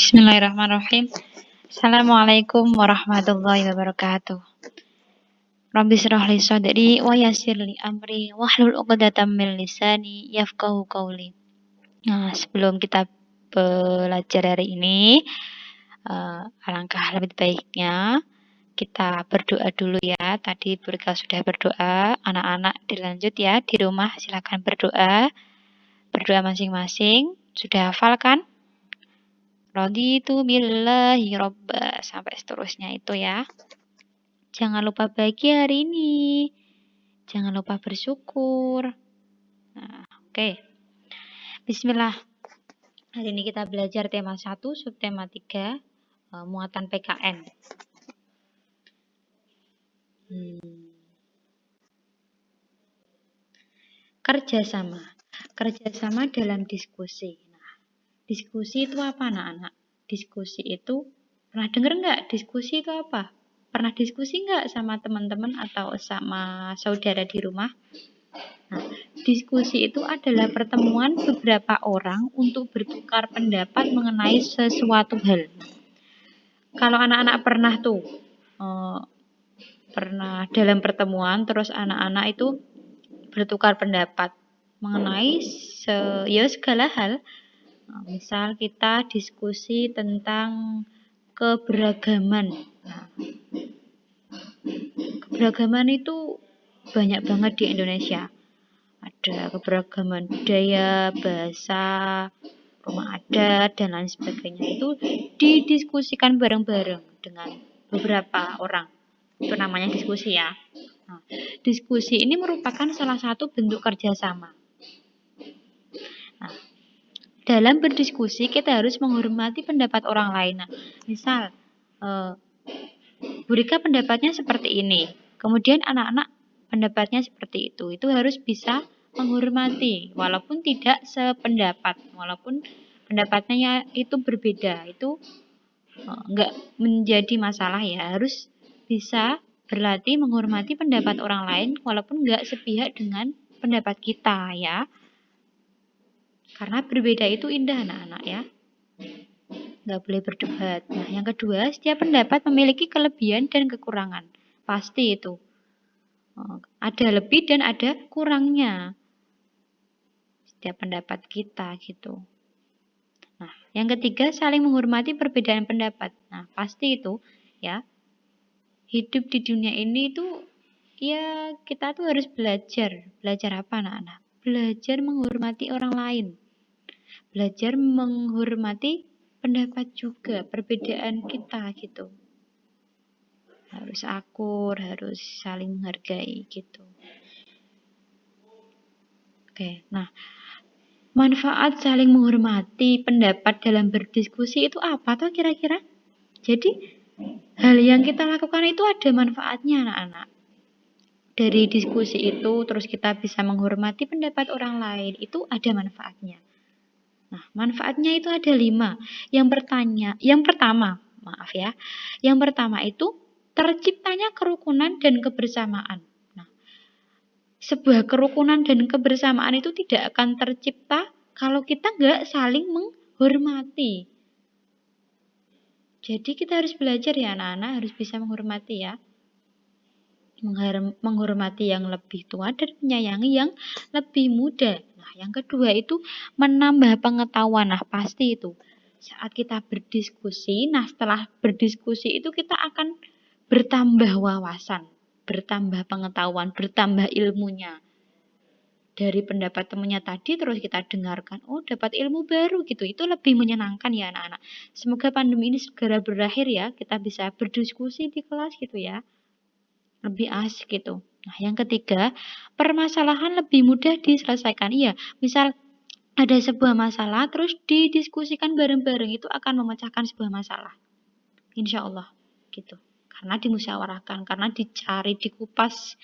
Bismillahirrahmanirrahim. Assalamualaikum warahmatullahi wabarakatuh. Rabbi shrah li sadri wa yassir li amri wahlul 'uqdatam min lisani yafqahu qawli. Nah, sebelum kita belajar hari ini, alangkah lebih baiknya kita berdoa dulu ya. Tadi Bu Rika sudah berdoa, anak-anak dilanjut ya di rumah silakan berdoa. Berdoa masing-masing. Sudah hafal kan? Raditu billahi robba sampai seterusnya itu ya. Jangan lupa bahagia hari ini. Jangan lupa bersyukur. Nah, oke. Bismillah. Hari ini kita belajar tema 1, subtema 3, muatan PKN. Kerjasama. Kerjasama dalam diskusi. Nah, diskusi itu apa anak-anak? Diskusi itu, pernah dengar nggak diskusi itu apa? Pernah diskusi nggak sama teman-teman atau sama saudara di rumah? Nah, diskusi itu adalah pertemuan beberapa orang untuk bertukar pendapat mengenai sesuatu hal. Kalau anak-anak pernah tuh, pernah dalam pertemuan, terus anak-anak itu bertukar pendapat mengenai segala hal. Nah, misal kita diskusi tentang keberagaman. Nah, keberagaman itu banyak banget di Indonesia. Ada keberagaman budaya, bahasa, rumah adat, dan lain sebagainya. Itu didiskusikan bareng-bareng dengan beberapa orang. Itu namanya diskusi ya. Nah, diskusi ini merupakan salah satu bentuk kerjasama. Nah, dalam berdiskusi kita harus menghormati pendapat orang lain. Nah, misal Bu Rika pendapatnya seperti ini, kemudian anak-anak pendapatnya seperti itu harus bisa menghormati walaupun tidak sependapat, walaupun pendapatnya itu berbeda, itu enggak menjadi masalah ya, harus bisa berlatih menghormati pendapat orang lain walaupun enggak sepihak dengan pendapat kita ya. Karena berbeda itu indah anak-anak ya. Nggak boleh berdebat. Nah, yang kedua, setiap pendapat memiliki kelebihan dan kekurangan. Pasti itu. Ada lebih dan ada kurangnya. Setiap pendapat kita gitu. Nah, yang ketiga, saling menghormati perbedaan pendapat. Nah, pasti itu ya. Hidup di dunia ini itu ya kita tuh harus belajar. Belajar apa anak-anak? Belajar menghormati orang lain. Belajar menghormati pendapat juga, perbedaan kita gitu. Harus akur, harus saling menghargai gitu. Oke, nah manfaat saling menghormati pendapat dalam berdiskusi itu apa tuh kira-kira? Jadi hal yang kita lakukan itu ada manfaatnya anak-anak. Dari diskusi itu terus kita bisa menghormati pendapat orang lain, itu ada manfaatnya. Nah, manfaatnya itu ada 5. Yang pertama itu terciptanya kerukunan dan kebersamaan. Nah, sebuah kerukunan dan kebersamaan itu tidak akan tercipta kalau kita nggak saling menghormati. Jadi kita harus belajar ya anak-anak, harus bisa menghormati ya. Menghormati yang lebih tua dan menyayangi yang lebih muda. Nah, yang kedua itu menambah pengetahuan. Nah, pasti itu. Saat kita berdiskusi, nah setelah berdiskusi itu kita akan bertambah wawasan, bertambah pengetahuan, bertambah ilmunya. Dari pendapat temannya tadi terus kita dengarkan, oh dapat ilmu baru gitu. Itu lebih menyenangkan ya anak-anak. Semoga pandemi ini segera berakhir ya, kita bisa berdiskusi di kelas gitu ya. Lebih asik gitu. Nah, yang ketiga, permasalahan lebih mudah diselesaikan. Iya, misal ada sebuah masalah, terus didiskusikan bareng-bareng, itu akan memecahkan sebuah masalah. Insya Allah, gitu. Karena dimusyawarahkan, karena dicari, dikupas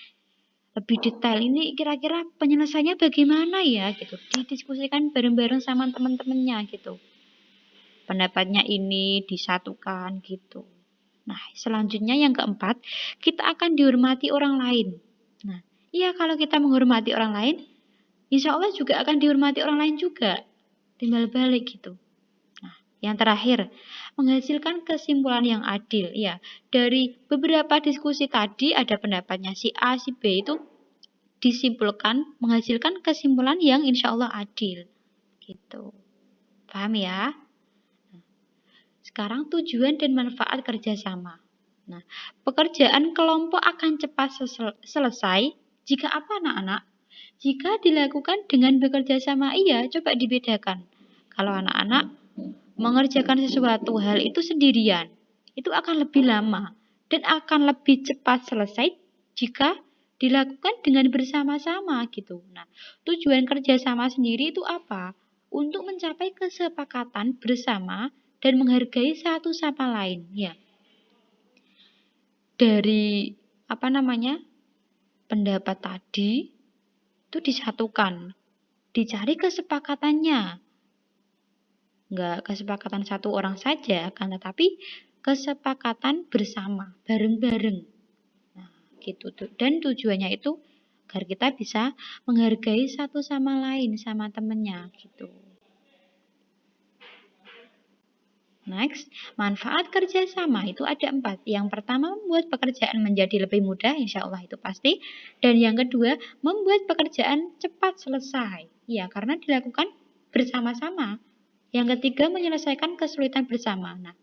lebih detail. Ini kira-kira penyelesaiannya bagaimana ya, gitu. Didiskusikan bareng-bareng sama teman-temannya, gitu. Pendapatnya ini disatukan, gitu. Nah, selanjutnya yang keempat, kita akan dihormati orang lain. Nah, iya kalau kita menghormati orang lain, insya Allah juga akan dihormati orang lain juga. Timbal balik gitu. Nah, Yang terakhir, menghasilkan kesimpulan yang adil. Ya, dari beberapa diskusi tadi ada pendapatnya si A, si B itu disimpulkan, menghasilkan kesimpulan yang insya Allah adil. Gitu. Paham ya? Sekarang tujuan dan manfaat kerjasama. Nah, pekerjaan kelompok akan cepat selesai jika apa anak-anak? Jika dilakukan dengan bekerja sama, iya, coba dibedakan. Kalau anak-anak mengerjakan sesuatu hal itu sendirian, itu akan lebih lama dan akan lebih cepat selesai jika dilakukan dengan bersama-sama gitu. Nah, tujuan kerjasama sendiri itu apa? Untuk mencapai kesepakatan bersama dan menghargai satu sama lain. Ya, dari pendapat tadi itu disatukan, dicari kesepakatannya. Enggak kesepakatan satu orang saja, kan, tetapi kesepakatan bersama, bareng-bareng. Nah, gitu tuh. Dan tujuannya itu agar kita bisa menghargai satu sama lain, sama temennya, gitu. Next, manfaat kerjasama itu ada 4. Yang pertama, membuat pekerjaan menjadi lebih mudah, insya Allah itu pasti. Dan yang kedua, membuat pekerjaan cepat selesai. Ya, karena dilakukan bersama-sama. Yang ketiga, menyelesaikan kesulitan bersama. Nah,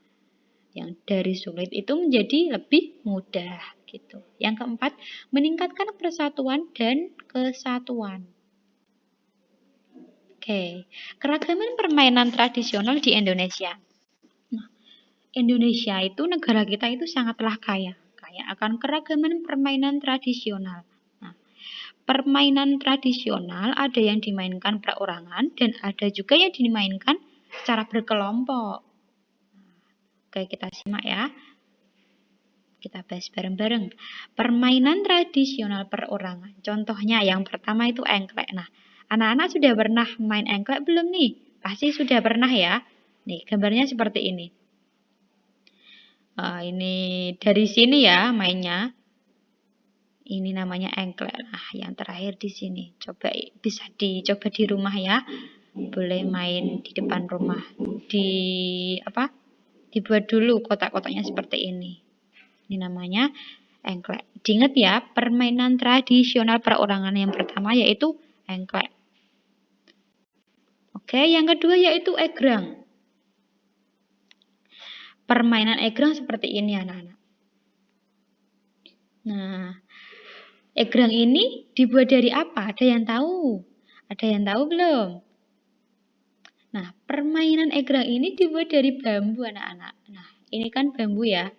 yang dari sulit itu menjadi lebih mudah gitu. Yang keempat, meningkatkan persatuan dan kesatuan. Oke, keragaman permainan tradisional di Indonesia. Nah, Indonesia itu, negara kita itu sangatlah kaya akan keragaman permainan tradisional. Nah, permainan tradisional ada yang dimainkan perorangan dan ada juga yang dimainkan secara berkelompok. Oke, kita simak ya. Kita bahas bareng-bareng. Permainan tradisional perorangan. Contohnya yang pertama itu engklek. Nah, anak-anak sudah pernah main engklek belum nih? Pasti sudah pernah ya. Nih, gambarnya seperti ini. Ini dari sini ya mainnya. Ini namanya engklek. Nah, yang terakhir di sini. Coba bisa dicoba di rumah ya. Boleh main di depan rumah. Dibuat dulu kotak-kotaknya seperti ini. Ini namanya engklek. Diingat ya, permainan tradisional perorangan yang pertama yaitu engklek. Oke, yang kedua yaitu egrang. Permainan egrang seperti ini anak-anak. Nah, egrang ini dibuat dari apa? Ada yang tahu? Ada yang tahu belum? Nah, permainan egrang ini dibuat dari bambu anak-anak. Nah, ini kan bambu ya.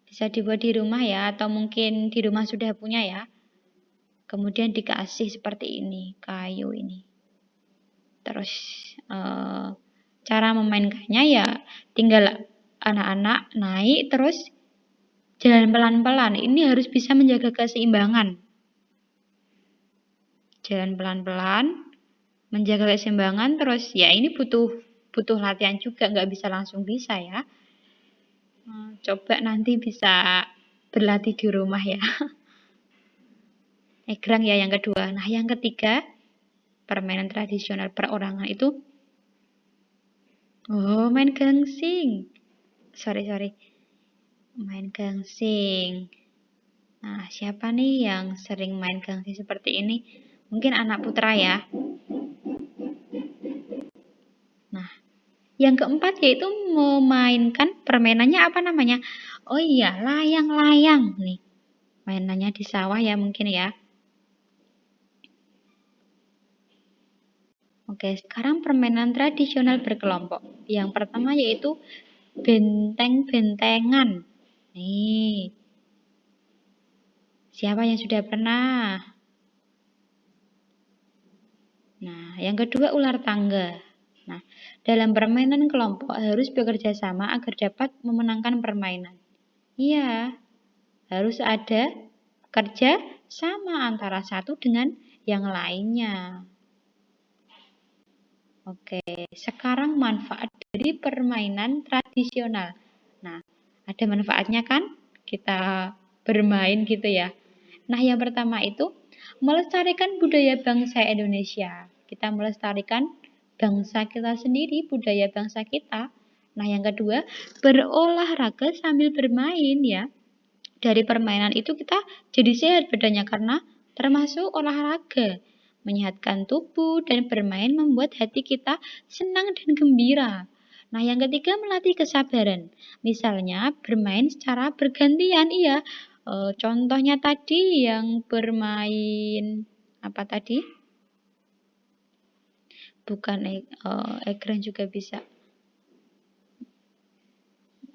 Bisa dibuat di rumah ya, atau mungkin di rumah sudah punya ya. Kemudian dikasih seperti ini, kayu ini. Terus cara memainkannya ya tinggal anak-anak naik terus jalan pelan-pelan. Ini harus bisa menjaga keseimbangan. Jalan pelan-pelan, menjaga keseimbangan, terus ya ini butuh latihan juga, nggak bisa langsung bisa ya. Coba nanti bisa berlatih di rumah ya. Egrang ya yang kedua. Nah, yang ketiga, permainan tradisional perorangan itu main gangsing. Sorry. Main gangsing. Nah, siapa nih yang sering main gangsing seperti ini? Mungkin anak putra ya. Nah, yang keempat yaitu memainkan permainannya apa namanya? Oh iya, layang-layang nih. Mainannya di sawah ya mungkin ya. Oke, sekarang permainan tradisional berkelompok. Yang pertama yaitu benteng-bentengan. Nih. Siapa yang sudah pernah? Nah, yang kedua ular tangga. Nah, dalam permainan kelompok harus bekerja sama agar dapat memenangkan permainan. Iya, harus ada kerja sama antara satu dengan yang lainnya. Oke, sekarang manfaat dari permainan tradisional. Nah, ada manfaatnya kan? Kita bermain gitu ya. Nah, yang pertama itu melestarikan budaya bangsa Indonesia. Kita melestarikan bangsa kita sendiri, budaya bangsa kita. Nah, yang kedua, berolahraga sambil bermain ya. Dari permainan itu kita jadi sehat badannya karena termasuk olahraga. Menyehatkan tubuh dan bermain membuat hati kita senang dan gembira. Nah, yang ketiga melatih kesabaran. Misalnya bermain secara bergantian, iya. Contohnya tadi yang bermain apa tadi? Bukan egrang juga bisa.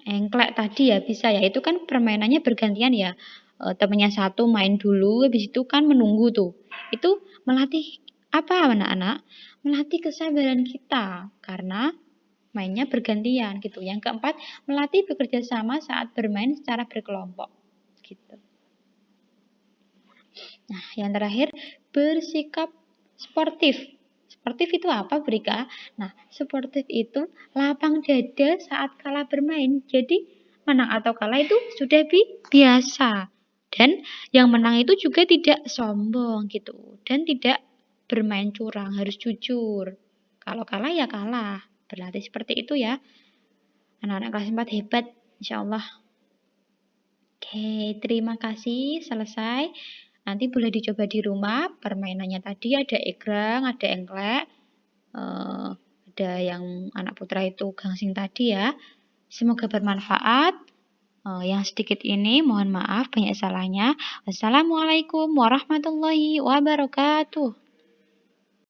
Engklek tadi ya bisa ya. Itu kan permainannya bergantian ya. Temennya satu main dulu, habis itu kan menunggu tuh. Itu melatih apa anak-anak? Melatih kesabaran kita karena mainnya bergantian gitu. Yang keempat, melatih bekerja sama saat bermain secara berkelompok gitu. Nah, yang terakhir, bersikap sportif. Sportif itu apa, Brika? Nah, sportif itu lapang dada saat kalah bermain. Jadi, menang atau kalah itu sudah biasa. Dan yang menang itu juga tidak sombong gitu. Dan tidak bermain curang, harus jujur. Kalau kalah ya kalah. Berlatih seperti itu ya. Anak-anak kelas 4 hebat, insya Allah. Oke, terima kasih. Selesai. Nanti boleh dicoba di rumah. Permainannya tadi ada egrang, ada engklek, ada yang anak putra itu gangsing tadi ya. Semoga bermanfaat. Yang sedikit ini mohon maaf banyak salahnya. Wassalamualaikum warahmatullahi wabarakatuh.